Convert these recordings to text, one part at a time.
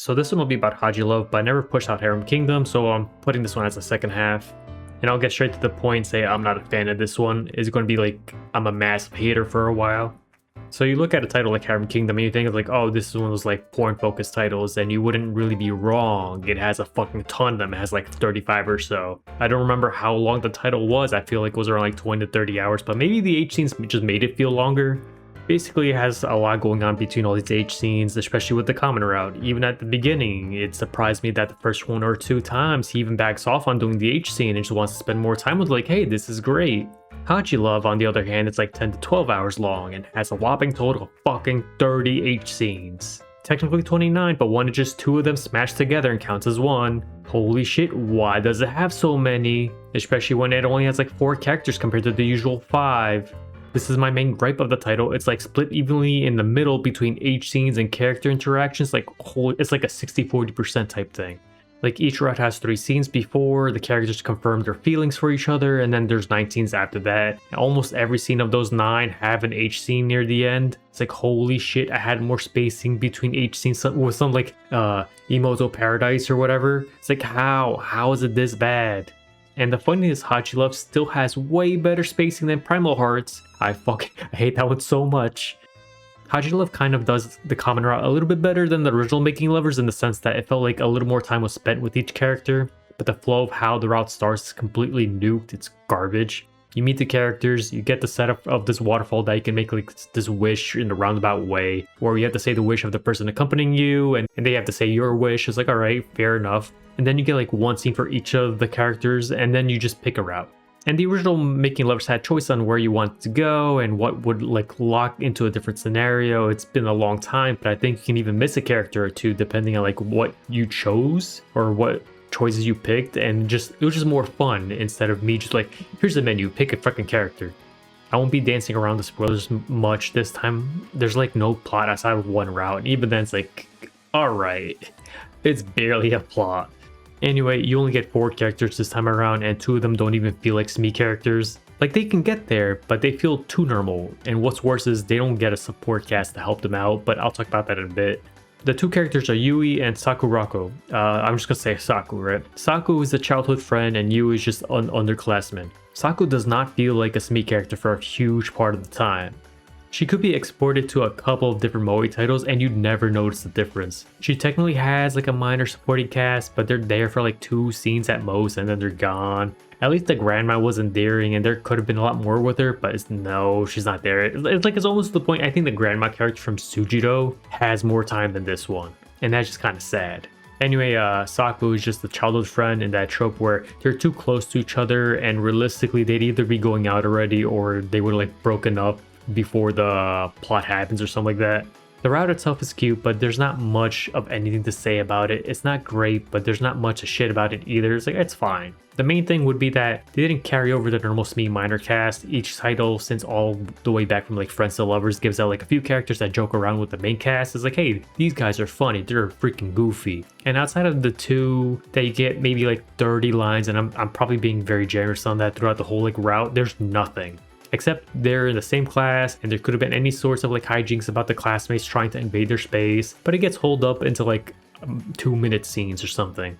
So this one will be about HajiLove, but I never pushed out Harem Kingdom, so I'm putting this one as the second half. And I'll get straight to the point and say I'm not a fan of this one. It's going to be like I'm a massive hater for a while. So you look at a title like Harem Kingdom and you think of like, oh, this is one of those like porn-focused titles, and you wouldn't really be wrong. It has a fucking ton of them. It has like 35 or so. I don't remember how long the title was. I feel like it was around like 20 to 30 hours, but maybe the H scenes just made it feel longer. Basically, it has a lot going on between all these H scenes, especially with the common route. Even at the beginning, it surprised me that the first one or two times he even backs off on doing the H scene and just wants to spend more time with like, hey, this is great. HajiLove, on the other hand, it's like 10 to 12 hours long and has a whopping total of fucking 30 H scenes. Technically 29, but one is just two of them smashed together and counts as one. Holy shit, why does it have so many? Especially when it only has like 4 characters compared to the usual 5. This is my main gripe of the title. It's like split evenly in the middle between H scenes and character interactions. Like it's like a 60-40% type thing. Like each route has 3 scenes before the characters confirm their feelings for each other, and then there's 9 scenes after that. And almost every scene of those 9 have an H scene near the end. It's like, holy shit, I had more spacing between H scenes with some like Emoto Paradise or whatever. It's like, how is it this bad? And the funny is, HajiLove still has way better spacing than Primal Hearts. I hate that one so much. HajiLove kind of does the common route a little bit better than the original Making Lovers in the sense that it felt like a little more time was spent with each character, but the flow of how the route starts is completely nuked. It's garbage. You meet the characters, you get the setup of this waterfall that you can make like this wish in a roundabout way, where you have to say the wish of the person accompanying you, and they have to say your wish. It's like, alright, fair enough. And then you get like one scene for each of the characters, and then you just pick a route. And the original Making Lovers had choice on where you want to go and what would like lock into a different scenario. It's been a long time, but I think you can even miss a character or two depending on like what you chose or what choices you picked, and it was just more fun instead of me just like, here's the menu, pick a fucking character. I won't be dancing around the spoilers much this time. There's like no plot outside of one route, and even then it's like, alright, it's barely a plot. Anyway, you only get 4 characters this time around, and 2 of them don't even feel like SME characters. Like, they can get there, but they feel too normal, and what's worse is they don't get a support cast to help them out, but I'll talk about that in a bit. The 2 characters are Yui and Sakurako. I'm just gonna say Saku, right? Saku is a childhood friend, and Yui is just an underclassman. Saku does not feel like a SME character for a huge part of the time. She could be exported to a couple of different Moe titles and you'd never notice the difference. She technically has like a minor supporting cast, but they're there for like 2 scenes at most and then they're gone. At least the grandma was endearing and there could have been a lot more with her, but no, she's not there. It's almost to the point I think the grandma character from Sujiro has more time than this one. And that's just kind of sad. Anyway, Saku is just the childhood friend in that trope where they're too close to each other and realistically they'd either be going out already or they would like broken up before the plot happens or something like that. The route itself is cute, but there's not much of anything to say about it. It's not great, but there's not much of shit about it either. It's like, it's fine. The main thing would be that they didn't carry over the normal SME minor cast. Each title, since all the way back from like Friends to Lovers, gives out like a few characters that joke around with the main cast. It's like, hey, these guys are funny. They're freaking goofy. And outside of the 2 that you get maybe like 30 lines, and I'm probably being very generous on that throughout the whole like route, there's nothing. Except they're in the same class and there could have been any sorts of like hijinks about the classmates trying to invade their space, but it gets holed up into like 2-minute scenes or something.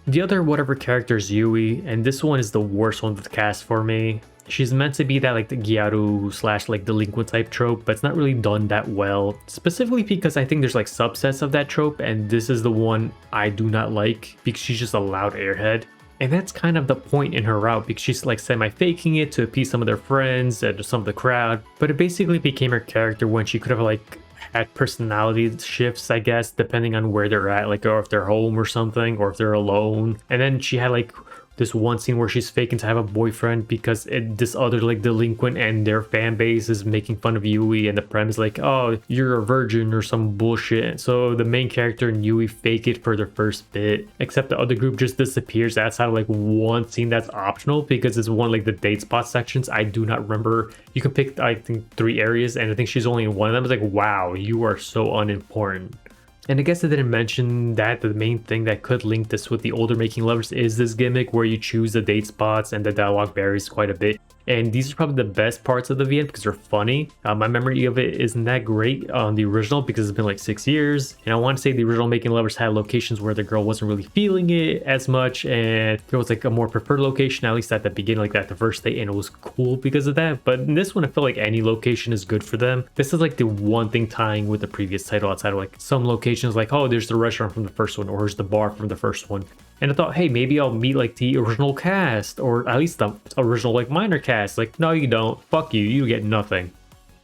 The other whatever character is Yui, and this one is the worst one of the cast for me. She's meant to be that like the Gyaru / like delinquent type trope, but it's not really done that well. Specifically because I think there's like subsets of that trope, and this is the one I do not like because she's just a loud airhead. And that's kind of the point in her route because she's like semi-faking it to appease some of their friends and some of the crowd. But it basically became her character when she could have like had personality shifts, I guess, depending on where they're at, like or if they're home or something, or if they're alone. And then she had like this one scene where she's faking to have a boyfriend because this other like delinquent and their fan base is making fun of Yui, and the premise like, oh, you're a virgin or some bullshit. So the main character and Yui fake it for their first bit, except the other group just disappears outside of like one scene that's optional because it's one like the date spot sections. I do not remember. You can pick I think 3 areas and I think she's only in one of them. It's like, wow, you are so unimportant. And I guess I didn't mention that the main thing that could link this with the older making lovers is this gimmick where you choose the date spots and the dialogue varies quite a bit. And these are probably the best parts of the VN because they're funny. My memory of it isn't that great on the original because it's been like 6 years. And I want to say the original Making Lovers had locations where the girl wasn't really feeling it as much. And there was like a more preferred location, at least at the beginning, like at the first date. And it was cool because of that. But in this one, I feel like any location is good for them. This is like the one thing tying with the previous title outside of like some locations like, oh, there's the restaurant from the first one or there's the bar from the first one. And I thought, hey, maybe I'll meet like the original cast or at least the original like minor cast. Like, no, you don't. Fuck you. You get nothing.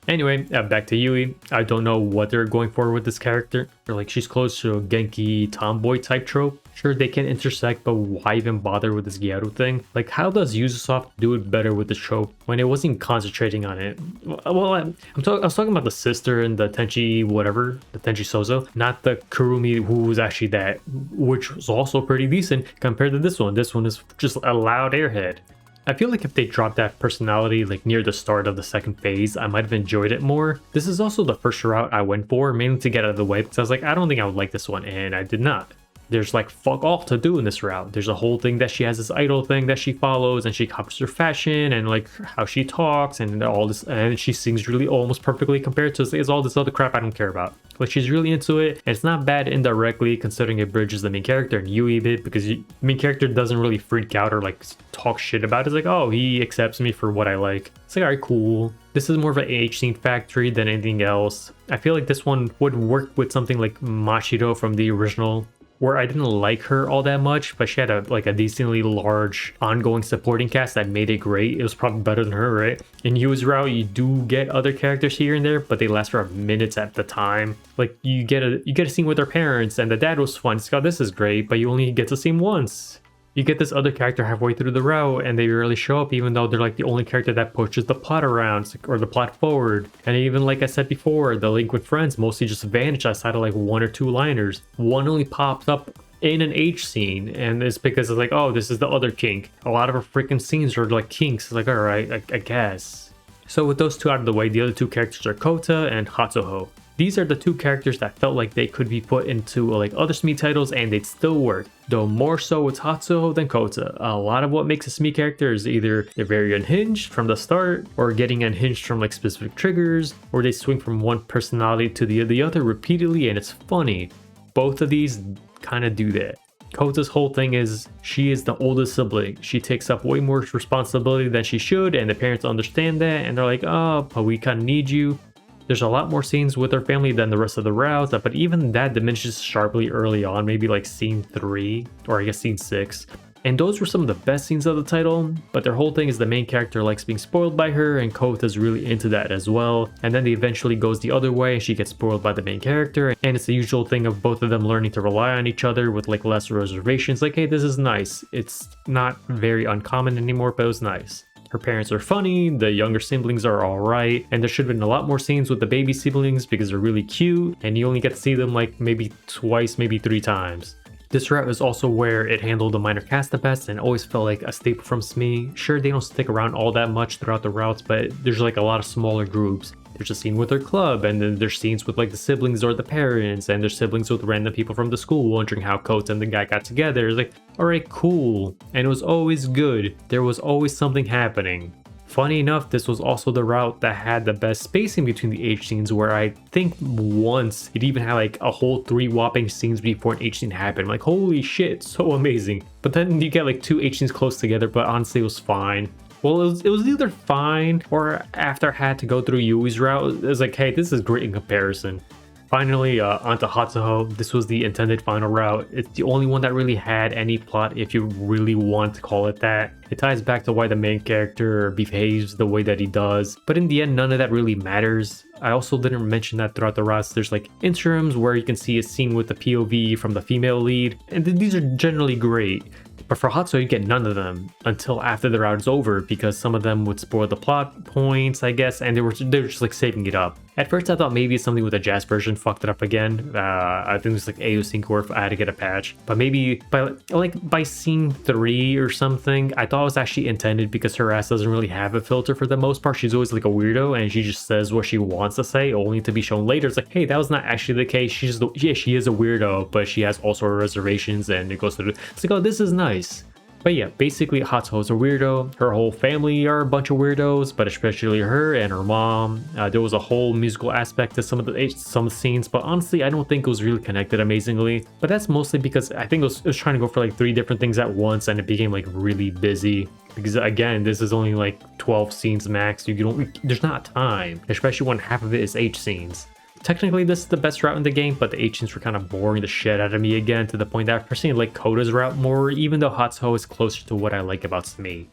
Anyway, back to Yui. I don't know what they're going for with this character. Or like she's close to a Genki tomboy type trope. Sure, they can intersect, but why even bother with this Gyaru thing? Like, how does Ubisoft do it better with the trope when it wasn't concentrating on it? Well, I was talking about the sister and the Tenchi whatever, the Tenchi Sozo, not the Kurumi who was actually that, which was also pretty decent compared to this one. This one is just a loud airhead. I feel like if they dropped that personality like near the start of the second phase, I might have enjoyed it more. This is also the first route I went for, mainly to get out of the way, because I was like, I don't think I would like this one, and I did not. There's like fuck all to do in this route. There's a whole thing that she has this idol thing that she follows and she copies her fashion and like how she talks and all this, and she sings really almost perfectly compared to it's all this other crap I don't care about. Like she's really into it and it's not bad indirectly considering it bridges the main character and Yui a bit because the main character doesn't really freak out or like talk shit about it. It's like, oh, he accepts me for what I like. It's like, alright, cool. This is more of an H scene factory than anything else. I feel like this one would work with something like Machiro from the original, where I didn't like her all that much, but she had a decently large ongoing supporting cast that made it great. It was probably better than her, right? In Yu's route, you do get other characters here and there, but they last for minutes at the time. Like you get a scene with her parents, and the dad was fun. It's like, oh, this is great, but you only get to see him once. You get this other character halfway through the route and they rarely show up even though they're like the only character that pushes the plot around or the plot forward. And even like I said before, the link with friends mostly just vanished outside of like 1 or 2 liners. One only popped up in an H scene and it's because it's like, oh, this is the other kink. A lot of her freaking scenes are like kinks. It's like, all right, I guess. So with those two out of the way, the other 2 characters are Kouta and Hatsuho. These are the 2 characters that felt like they could be put into like other SME titles and they'd still work, though more so with Hatsuho than Kouta. A lot of what makes a SME character is either they're very unhinged from the start, or getting unhinged from like specific triggers, or they swing from one personality to the other repeatedly and it's funny. Both of these kind of do that. Kouta's whole thing is she is the oldest sibling. She takes up way more responsibility than she should and the parents understand that and they're like, oh, but we kind of need you. There's a lot more scenes with her family than the rest of the routes, but even that diminishes sharply early on, maybe like scene 3, or I guess scene 6. And those were some of the best scenes of the title, but their whole thing is the main character likes being spoiled by her, and Kouta's really into that as well. And then they eventually goes the other way, and she gets spoiled by the main character, and it's the usual thing of both of them learning to rely on each other with like less reservations, like, hey, this is nice. It's not very uncommon anymore, but it was nice. Her parents are funny, the younger siblings are alright, and there should have been a lot more scenes with the baby siblings because they're really cute, and you only get to see them like maybe twice, maybe 3 times. This route is also where it handled the minor cast the best and always felt like a staple from SME. Sure, they don't stick around all that much throughout the routes, but there's like a lot of smaller groups. There's a scene with their club, and then there's scenes with like the siblings or the parents, and there's siblings with random people from the school wondering how Kouta and the guy got together. It's like, alright, cool. And it was always good. There was always something happening. Funny enough, this was also the route that had the best spacing between the H scenes, where I think once it even had like a whole 3 whopping scenes before an H scene happened. Like, holy shit, so amazing. But then you get like 2 H scenes close together, but honestly it was fine. Well, it was either fine, or after I had to go through Yui's route, it was like, hey, this is great in comparison. Finally, onto Hatsuho. This was the intended final route. It's the only one that really had any plot, if you really want to call it that. It ties back to why the main character behaves the way that he does, but in the end, none of that really matters. I also didn't mention that throughout the routes, there's like interims where you can see a scene with the POV from the female lead, and these are generally great. But for Hatsuho, you get none of them until after the route is over, because some of them would spoil the plot points, I guess, and they were just like saving it up. At first, I thought maybe it's something with the jazz version fucked it up again. I think it was like AO5 or if I had to get a patch. But maybe by scene 3 or something, I thought it was actually intended because her ass doesn't really have a filter for the most part. She's always like a weirdo and she just says what she wants wants to say, only to be shown later. It's like, hey, that was not actually the case. She is a weirdo, but she has all sort of reservations, and it goes through. It's like, oh, this is nice. But yeah, basically Hatsuho's a weirdo. Her whole family are a bunch of weirdos, but especially her and her mom. There was a whole musical aspect to some of the scenes, but honestly, I don't think it was really connected amazingly. But that's mostly because I think it was trying to go for like 3 different things at once, and it became like really busy. Because again, this is only like 12 scenes max. There's not time, especially when half of it is H scenes. Technically, this is the best route in the game, but the H scenes were kind of boring the shit out of me again, to the point that I personally like Kouta's route more, even though Hatsuho is closer to what I like about Smee.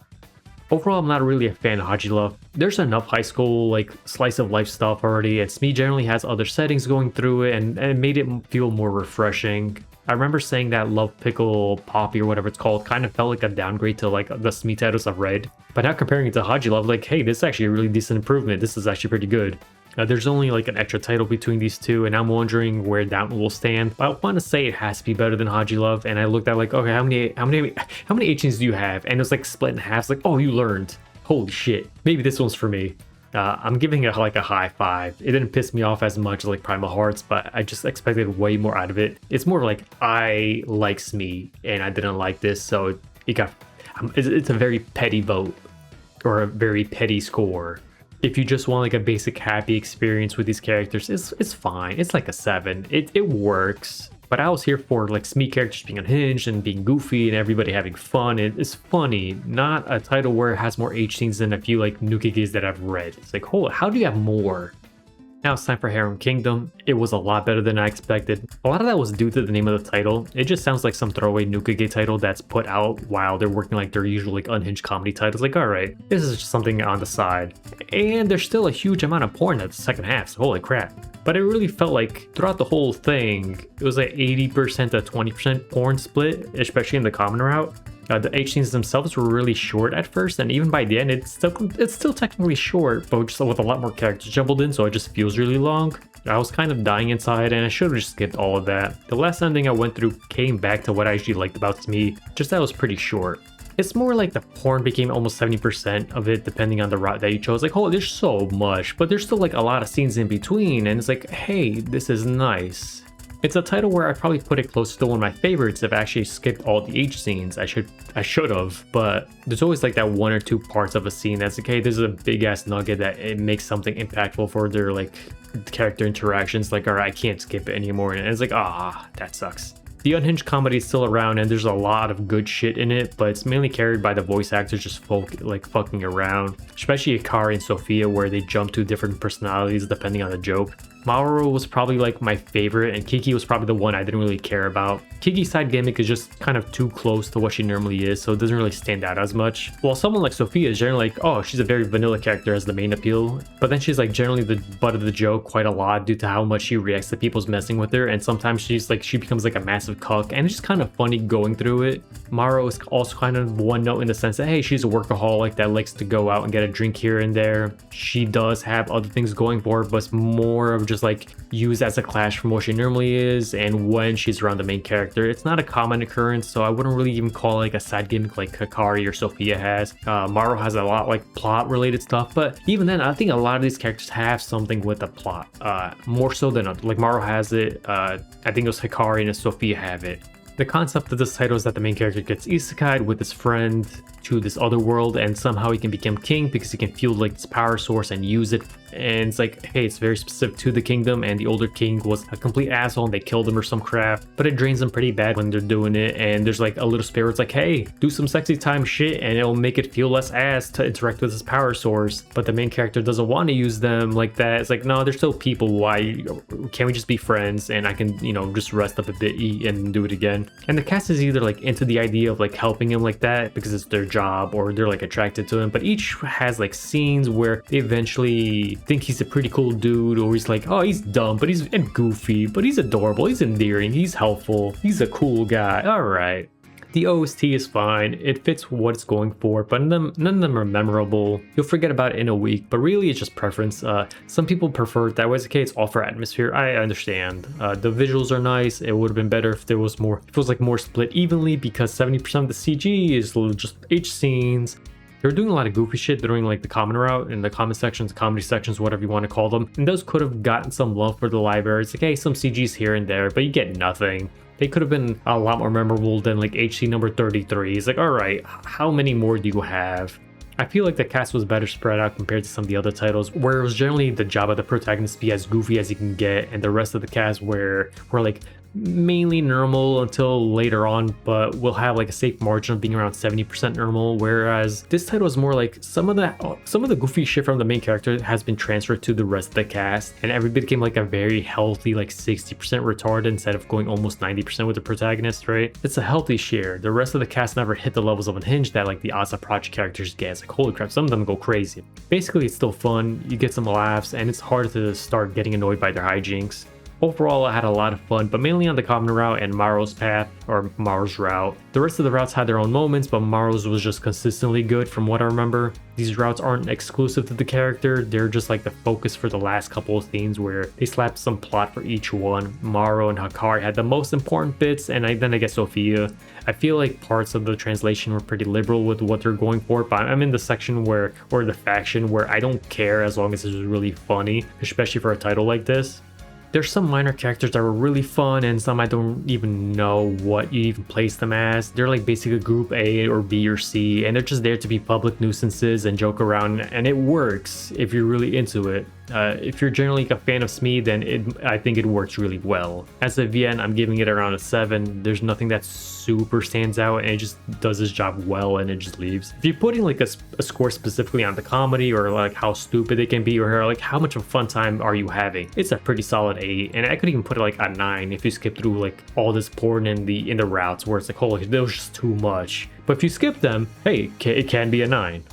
Overall, I'm not really a fan of HajiLove. There's enough high school, like, slice of life stuff already, and Smee generally has other settings going through it, and it made it feel more refreshing. I remember saying that Love Pickle Poppy or whatever it's called kind of felt like a downgrade to like the Smee titles I've read. But now comparing it to HajiLove, like, hey, this is actually a really decent improvement. This is actually pretty good. There's only like an extra title between these two, and I'm wondering where that one will stand. But I want to say it has to be better than HajiLove, and I looked at like, okay, how many H-ins do you have? And it was like split in half. It's like, oh, you learned. Holy shit. Maybe this one's for me. I'm giving it like a high 5. It didn't piss me off as much as like Primal Hearts, but I just expected way more out of it. It's more like I like Smee, and I didn't like this, so it's a very petty vote, or a very petty score. If you just want like a basic happy experience with these characters, it's fine. It's like a 7. It works. But I was here for like Smee characters being unhinged and being goofy and everybody having fun. It's funny, not a title where it has more H scenes than a few like Nukeges that I've read. It's like, hold on, how do you have more? Now it's time for Harem Kingdom. It was a lot better than I expected. A lot of that was due to the name of the title. It just sounds like some throwaway Nukege title that's put out while they're working like their usual like unhinged comedy titles. Like, alright, this is just something on the side. And there's still a huge amount of porn at the second half, so holy crap. But it really felt like throughout the whole thing, it was like 80% to 20% porn split, especially in the common route. The H scenes themselves were really short at first, and even by the end, it's still technically short, but just with a lot more characters jumbled in, so it just feels really long. I was kind of dying inside, and I should have just skipped all of that. The last ending I went through came back to what I actually liked about Smee, just that it was pretty short. It's more like the porn became almost 70% of it, depending on the route that you chose. Like, oh, there's so much, but there's still like a lot of scenes in between, and it's like, hey, this is nice. It's a title where I probably put it close to one of my favorites if I actually skipped all the H scenes. I should have, but there's always like that 1 or 2 parts of a scene that's like, hey, there's a big ass nugget that it makes something impactful for their like character interactions. Like, all right, I can't skip it anymore, and it's like, that sucks. The unhinged comedy is still around, and there's a lot of good shit in it, but it's mainly carried by the voice actors just fucking around, especially Akari and Sophia, where they jump to different personalities depending on the joke. Maoro was probably like my favorite, and Kiki was probably the one I didn't really care about. Kiki's side gimmick is just kind of too close to what she normally is, so it doesn't really stand out as much. While someone like Sophia is generally like, oh, she's a very vanilla character as the main appeal, but then she's like generally the butt of the joke quite a lot due to how much she reacts to people's messing with her, and sometimes she becomes like a massive cuck, and it's just kind of funny going through it. Maoro is also kind of one note in the sense that, hey, she's a workaholic that likes to go out and get a drink here and there. She does have other things going for her, but it's more of just like used as a clash from what she normally is, and when she's around the main character. It's not a common occurrence, so I wouldn't really even call it like a side gimmick like Akari or Sophia has. Maoro has a lot like plot related stuff, but even then I think a lot of these characters have something with the plot, more so than like Maoro has it. I think it was Hikari and Sophia have it. The concept of this title is that the main character gets isekai'd with his friend to this other world, and somehow he can become king because he can feel like this power source and use it. And it's like, hey, it's very specific to the kingdom, and the older king was a complete asshole and they killed him or some crap, but it drains them pretty bad when they're doing it. And there's like a little spirit, it's like, hey, do some sexy time shit and it'll make it feel less ass to interact with this power source. But the main character doesn't want to use them like that. It's like, no, they're still people. Why can't we just be friends, and I can, just rest up a bit, eat, and do it again. And the cast is either like into the idea of like helping him like that because it's their job, or they're like attracted to him, but each has like scenes where they eventually think he's a pretty cool dude, or he's like, oh, he's dumb, but he's goofy, but he's adorable, he's endearing, he's helpful, he's a cool guy. All right. The OST is fine, it fits what it's going for, but none of them are memorable. You'll forget about it in a week, but really it's just preference. Some people prefer it that way. It's okay, it's all for atmosphere, I understand. The visuals are nice. It would have been better if there was more, it feels like more split evenly, because 70% of the CG is just H scenes. They were doing a lot of goofy shit during like the common route in the comment sections, comedy sections, whatever you want to call them. And those could have gotten some love for the library. It's like, hey, some CGs here and there, but you get nothing. They could have been a lot more memorable than like HC number 33. It's like, all right, how many more do you have? I feel like the cast was better spread out compared to some of the other titles, where it was generally the job of the protagonist to be as goofy as you can get, and the rest of the cast were like mainly normal until later on, but will have like a safe margin of being around 70% normal. Whereas this title is more like some of the goofy shit from the main character has been transferred to the rest of the cast, and everybody became like a very healthy like 60% retarded instead of going almost 90% with the protagonist, right? It's a healthy share. The rest of the cast never hit the levels of Unhinged that like the Asa Project characters get. It's like, holy crap, some of them go crazy. Basically, it's still fun, you get some laughs, and it's hard to start getting annoyed by their hijinks. Overall, I had a lot of fun, but mainly on the common route and Maro's path, or Maro's route. The rest of the routes had their own moments, but Maro's was just consistently good from what I remember. These routes aren't exclusive to the character, they're just like the focus for the last couple of scenes where they slapped some plot for each one. Maro and Hakari had the most important bits, and then I guess Sophia. I feel like parts of the translation were pretty liberal with what they're going for, but I'm in the section or the faction where I don't care as long as it's really funny, especially for a title like this. There's some minor characters that were really fun, and some I don't even know what you even place them as. They're like basically group A or B or C, and they're just there to be public nuisances and joke around, and it works if you're really into it. If you're generally a fan of Smee, then I think it works really well. As of yet, I'm giving it around a 7. There's nothing that super stands out, and it just does its job well, and it just leaves. If you're putting like a score specifically on the comedy, or like how stupid it can be, or like how much of a fun time are you having, it's a pretty solid 8. And I could even put it like a 9 if you skip through like all this porn in the routes where it's like, holy, there was just too much. But if you skip them, hey, it can be a 9.